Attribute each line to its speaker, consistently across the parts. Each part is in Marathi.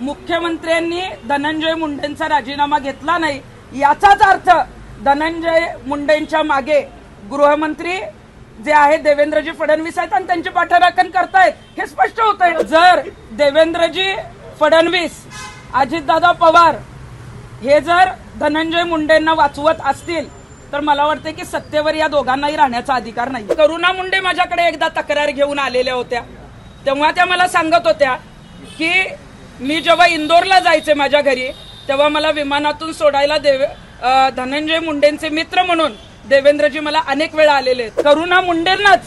Speaker 1: मुख्यमंत्र्यांनी धनंजय मुंडेंचा राजीनामा घेतला नाही याचाच अर्थ धनंजय मुंडेंच्या मागे गृहमंत्री जे आहे देवेंद्रजी फडणवीस आहेत आणि त्यांचे पाठराखण करतायत हे स्पष्ट होतंय। जर देवेंद्रजी फडणवीस अजितदादा पवार हे जर धनंजय मुंडेंना वाचवत असतील तर मला वाटतं की सत्तेवर या दोघांनाही राहण्याचा अधिकार नाही। करुणा मुंडे माझ्याकडे एकदा तक्रार घेऊन आलेल्या होत्या, तेव्हा त्या मला सांगत होत्या की मी जेव्हा इंदोरला जायचे माझ्या घरी तेव्हा मला विमानातून सोडायला धनंजय मुंडेंचे मित्र म्हणून देवेंद्रजी मला अनेक वेळा आलेले आहेत। करुणा मुंडेंनाच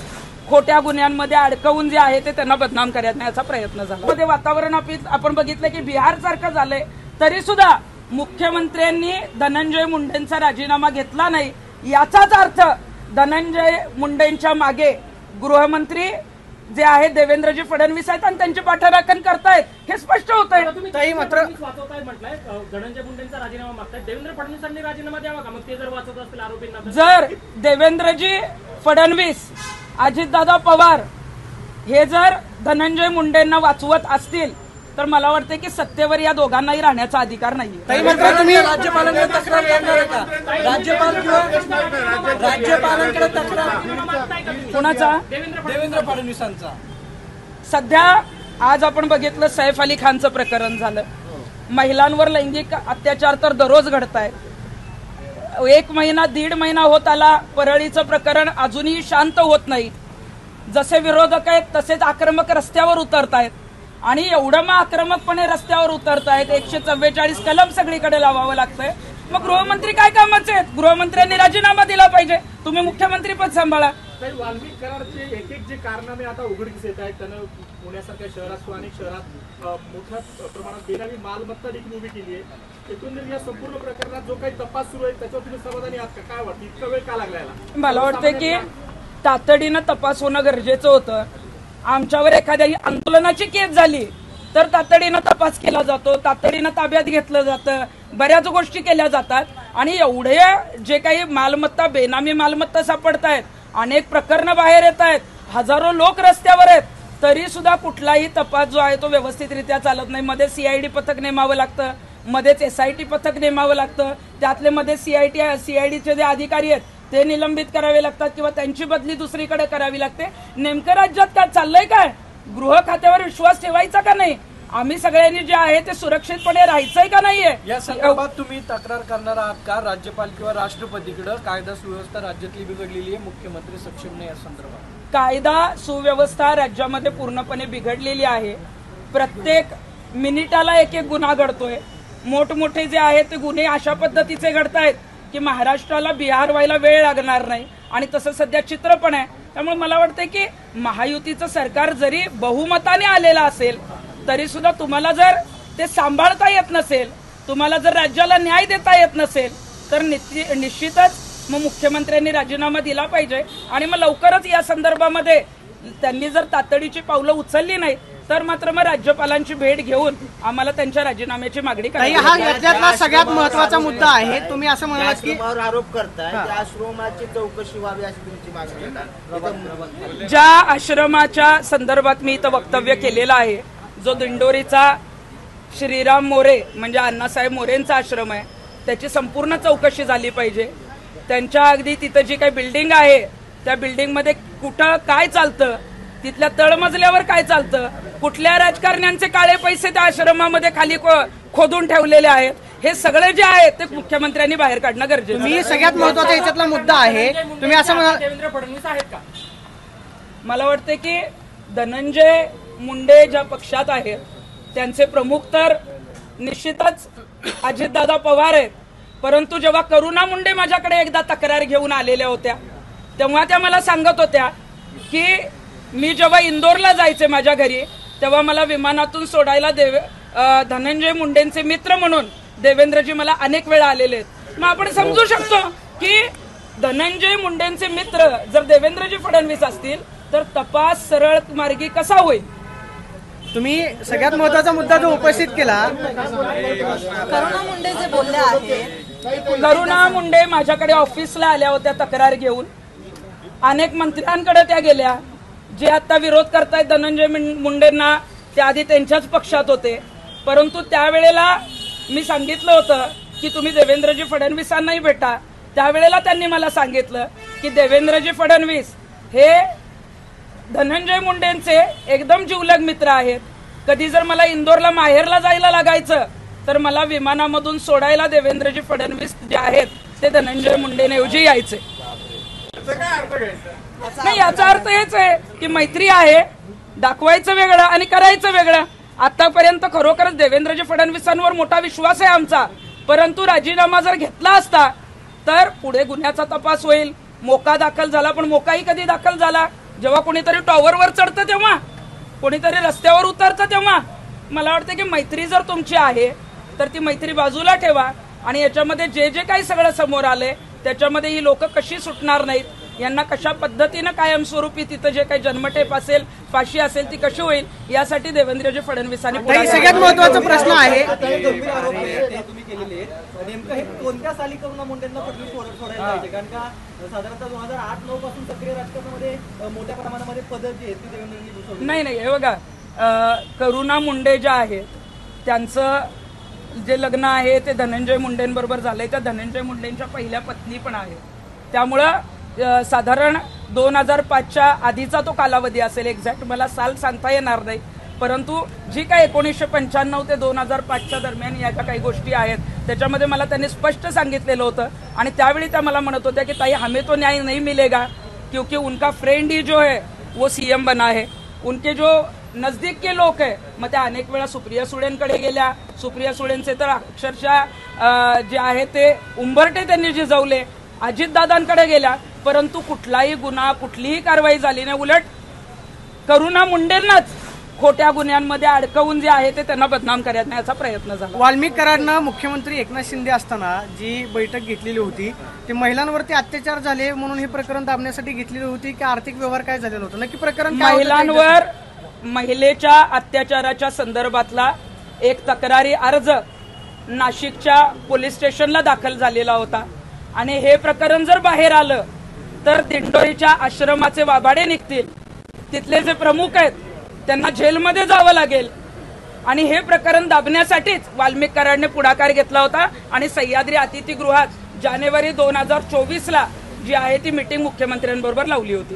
Speaker 1: खोट्या गुन्ह्यांमध्ये अडकवून जे आहे ते त्यांना बदनाम करण्याचा प्रयत्न झाला। मध्ये वातावरण आपण बघितलं की बिहार सारखं झालंय तरी सुद्धा मुख्यमंत्र्यांनी धनंजय मुंडेंचा राजीनामा घेतला नाही याचाच अर्थ धनंजय मुंडेंच्या मागे गृहमंत्री जे आहे देवेंद्रजी फडणवीस आहेत आणि त्यांचे पाठराखण करतायत हे स्पष्ट होतंय।
Speaker 2: मात्र धनंजय मुंडेंचा राजीनामा मागतायत, देवेंद्र फडणवीसांनी राजीनामा द्यावा का? मग ते जर वाचवत असतील आरोपींना,
Speaker 1: जर देवेंद्रजी फडणवीस अजितदादा पवार हे जर धनंजय मुंडेंना वाचवत असतील तर मला वाटतं की सत्तेवर या दोघांनाही राहण्याचा अधिकार नाहीये।
Speaker 3: मात्र तुम्ही राज्यपालांकडे तक्रार करणार का? राज्यपाल किंवा राज्यपालांकडे तक्रार कोणाचा? देवेंद्र फडणवीसांचा।
Speaker 1: सध्या आज आपण बघितलं सैफ अली खानचं प्रकरण झालं, महिलांवर लैंगिक अत्याचार तर दररोज घडत आहेत। 1 महिना 1.5 महिना होत आला, परळीचं प्रकरण अजूनही शांत होत नाही। जसे विरोधक आहेत तसेच आक्रमक रस्त्यावर उतरतायत आणि एवढं मग आक्रमकपणे रस्त्यावर उतरतायत 144 कलम सगळीकडे लावावं लागतंय। मग गृहमंत्री काय कामाचे आहेत? गृहमंत्र्यांनी राजीनामा दिला पाहिजे, तुम्ही मुख्यमंत्री पद सांभाळा।
Speaker 2: वाल्मिक कराडचे एक जे कारनामे आता उघडकीस येत आहेत, त्यानं पुण्यासारख्या शहरात किंवा अनेक शहरात मोठ्या प्रमाणात बेनामी मालमत्ता देखील उभी केली आहे। एकंदरीत या संपूर्ण प्रकरणात जो काही तपास सुरू आहे त्याच्यावर तुम्ही समाधानी आहात का? काय वाटतं इतका वेळ का लागला याला?
Speaker 1: मला वाटतं की तातडीनं तपास होणं गरजेचं होतं। आमच्यावर एखाद्या आंदोलनाची केस झाली तर तातडीनं तपास केला जातो, तातडीनं ताब्यात घेतलं जातं, बऱ्याच गोष्टी केल्या जातात आणि एवढे जे काही मालमत्ता बेनामी मालमत्ता सापडतायत, अनेक प्रकरणं बाहेर येत आहेत, हजारो लोक रस्त्यावर आहेत, तरी सुद्धा कुठलाही तपास जो आहे तो व्यवस्थितरित्या चालत नाही। मध्ये सीआयडी पथक नेमावं लागतं, मध्येच एसआयटी पथक नेमावं लागतं, त्यातले मध्ये सीआयडीचे जे अधिकारी आहेत ते निलंबित करावे लागतात किंवा त्यांची बदली दुसरीकडे करावी लागते। नेमकं राज्यात काय चाललंय? काय गृह खात्यावर विश्वास ठेवायचा का नाही? आम्ही सगळ्यांनी जे आहे ते सुरक्षितपणे राहायचंय का नाहीये?
Speaker 3: या संदर्भात तुम्ही तक्रार करणार आहात का राज्यपाल किंवा राष्ट्रपतीकडे? कायदा सुव्यवस्था राज्यातली बिघडलेली आहे, मुख्यमंत्री सक्षम नाही या संदर्भात।
Speaker 1: कायदा सुव्यवस्था राज्यामध्ये पूर्णपणे बिघडलेली आहे। प्रत्येक मिनिटाला एक गुन्हा घडतोय। मोठमोठे जे आहेत ते गुन्हे अशा पद्धतीचे घडतायत की महाराष्ट्राला बिहार व्हायला वेळ लागणार नाही आणि तसं सध्या चित्र पण आहे। त्यामुळे मला वाटतं की महायुतीचं सरकार जरी बहुमताने आलेलं असेल तरी सुद्धा तुम्हाला जर ते सांभाळता येत नसेल, तुम्हाला जर राज्याला न्याय देता येत नसेल तर निश्चितच मग मुख्यमंत्र्यांनी राजीनामा दिला पाहिजे आणि मग लवकरच या संदर्भामध्ये त्यांनी जर तातडीची पावलं उचलली नाही तर मात्र मग राज्यपालांची भेट घेऊन आम्हाला त्यांच्या राजीनाम्याची मागणी करावी।
Speaker 3: हा यातला सगळ्यात महत्त्वाचा मुद्दा आहे। तुम्ही असं म्हणालात की
Speaker 4: आरोप करताय त्या आश्रमाची चौकशी व्हावी अशी तुमची मागणी आहे।
Speaker 1: ज्या आश्रमाच्या संदर्भात मी इथं वक्तव्य केलेलं आहे, जो दिंडोरीचा श्रीराम मोरे म्हणजे अण्णासाहेब मोरेंचा आश्रम आहे, त्याची संपूर्ण चौकशी झाली पाहिजे। त्यांच्या अगदी तिथं जी काही बिल्डिंग आहे त्या बिल्डिंगमध्ये कुठं काय चालतं, तिथल्या तळमजल्यावर काय चालतं, कुठल्या राजकारण्यांचे काळे पैसे त्या आश्रमामध्ये खाली खोदून ठेवलेले आहेत, हे सगळे जे आहे ते मुख्यमंत्र्यांनी बाहेर काढणं गरजेचं आहे।
Speaker 3: सगळ्यात महत्त्वाचा याच्यातला मुद्दा आहे, तुम्ही असं म्हणाल
Speaker 2: देवेंद्र फडणवीस आहेत का?
Speaker 1: मला वाटतं की धनंजय मुंडे ज्या पक्षात आहेत त्यांचे प्रमुख तर निश्चितच अजितदादा पवार आहेत, परंतु जेव्हा करुणा मुंडे माझ्याकडे एकदा तक्रार घेऊन आलेल्या होत्या तेव्हा त्या मला सांगत होत्या की मी जेव्हा इंदोरला जायचे माझ्या घरी तेव्हा मला विमानातून सोडायला धनंजय मुंडेंचे मित्र म्हणून देवेंद्रजी मला अनेक वेळा आलेले आहेत। मग आपण समजू शकतो की धनंजय मुंडेंचे मित्र जर देवेंद्रजी फडणवीस असतील तर तपास सरळ मार्गी कसा होईल?
Speaker 3: तुम्ही सगळ्यात महत्त्वाचा मुद्दा जो उपस्थित केला,
Speaker 5: करुणा मुंडे जे बोलले आहेत,
Speaker 1: करुणा मुंडे माझ्याकडे ऑफिसला आल्या होत्या तक्रार घेऊन, अनेक मंत्र्यांकडे त्या गेल्या। जे आता विरोध करतायत धनंजय मुंडेंना ते आधी त्यांच्याच पक्षात होते, परंतु त्यावेळेला मी सांगितलं होतं की तुम्ही देवेंद्रजी फडणवीसांनाही भेटा. त्यावेळेला त्यांनी मला सांगितलं की देवेंद्रजी फडणवीस हे धनंजय मुंडेंचे एकदम जिवलग मित्र आहेत. कधी जर मला इंदोरला माहेरला जायला लागायचं तर मला विमानामधून सोडायला देवेंद्रजी फडणवीस जे आहेत ते धनंजय मुंडेंऐवजी यायचे. नाही, याचा अर्थ हेच आहे की मैत्री आहे, दाखवायचं वेगळं आणि करायचं वेगळं. आतापर्यंत खरोखरच देवेंद्रजी फडणवीसांवर मोठा विश्वास आहे आमचा, परंतु राजीनामा जर घेतला असता तर पुढे गुन्ह्याचा तपास होईल. मोका दाखल झाला, पण मोकाही कधी दाखल झाला? जेव्हा कोणीतरी टॉवरवर चढतं तेव्हा, कोणीतरी रस्त्यावर उतरतं तेव्हा. मला वाटतं की मैत्री जर तुमची आहे तर ती मैत्री बाजूला ठेवा आणि याच्यामध्ये जे जे काही सगळं समोर आले त्याच्यामध्ये ही लोक कशी सुटणार नाहीत, यांना कशा पद्धतीनं कायमस्वरूपी तिथं जे काही जन्मठेप असेल, फाशी असेल ती कशी होईल यासाठी देवेंद्रजी फडणवीसांनी
Speaker 6: सगळ्यात महत्त्वाचा प्रश्न आहे
Speaker 7: तुम्ही केलेले नेमकं हे कोणत्या साली करुणा मुंडेंना फडणवीस सोडायला पाहिजे? कारण का साधारणतः 2008-9 पासून सक्रिय राजकारणामध्ये मोठ्या प्रमाणामध्ये पदं जी आहेत ती देवेंद्रजी.
Speaker 1: नाही, हे बघा, करुणा मुंडे ज्या आहेत त्यांचं जे लग्न आहे ते धनंजय मुंडेंबरोबर झालंय. त्या धनंजय मुंडेंच्या पहिल्या पत्नी पण आहे. त्यामुळं साधारण 2005च्या आधीचा तो कालावधी असेल, एक्झॅक्ट मला साल सांगता येणार नाही, परंतु जी काय 1995 ते 2005च्या दरम्यान या ज्या काही गोष्टी आहेत त्याच्यामध्ये मला त्यांनी स्पष्ट सांगितलेलं होतं. आणि त्यावेळी त्या मला म्हणत होत्या की ताई हमें तो न्याय नहीं मिलेगा क्योंकि उनका फ्रेंड ही जो है वो सीएम बना है, उनके जो नजदीक के लोक आहे. मग त्या अनेक वेळा सुप्रिया सुळेंकडे गेल्या. सुप्रिया सुळेंचे तर अक्षरशः जे आहे ते उंबरटे त्यांनी जिजवले. अजितदादांकडे गेल्या, परंतु कुठलाही गुन्हा, कुठलीही कारवाई झाली नाही. उलट करुणा मुंडेंनाच खोट्या गुन्ह्यांमध्ये अडकवून जे आहे ते त्यांना बदनाम करण्याचा प्रयत्न झाला.
Speaker 6: वाल्मिक कराडनं मुख्यमंत्री एकनाथ शिंदे असताना जी बैठक घेतलेली होती ती महिलांवरती अत्याचार झाले म्हणून हे प्रकरण दाबण्यासाठी घेतलेली होती की आर्थिक व्यवहार काय झालेला होता? नक्की प्रकरण
Speaker 1: महिलांवर महिलेच्या अत्याचाराच्या संदर्भातला एक तक्रारी अर्ज नाशिकच्या पोलीस स्टेशनला दाखल झालेला होता. आणि हे प्रकरण जर बाहेर आलं तर दिंडोरीच्या आश्रमाचे वाभाडे निघतील. तिथले जे प्रमुख आहेत त्यांना जेलमध्ये जावं लागेल. आणि हे प्रकरण दाबण्यासाठीच वाल्मिक कराडने पुढाकार घेतला होता आणि सह्याद्री अतिथीगृहात जानेवारी 2024ला जी आहे ती मीटिंग मुख्यमंत्र्यांबरोबर लावली होती.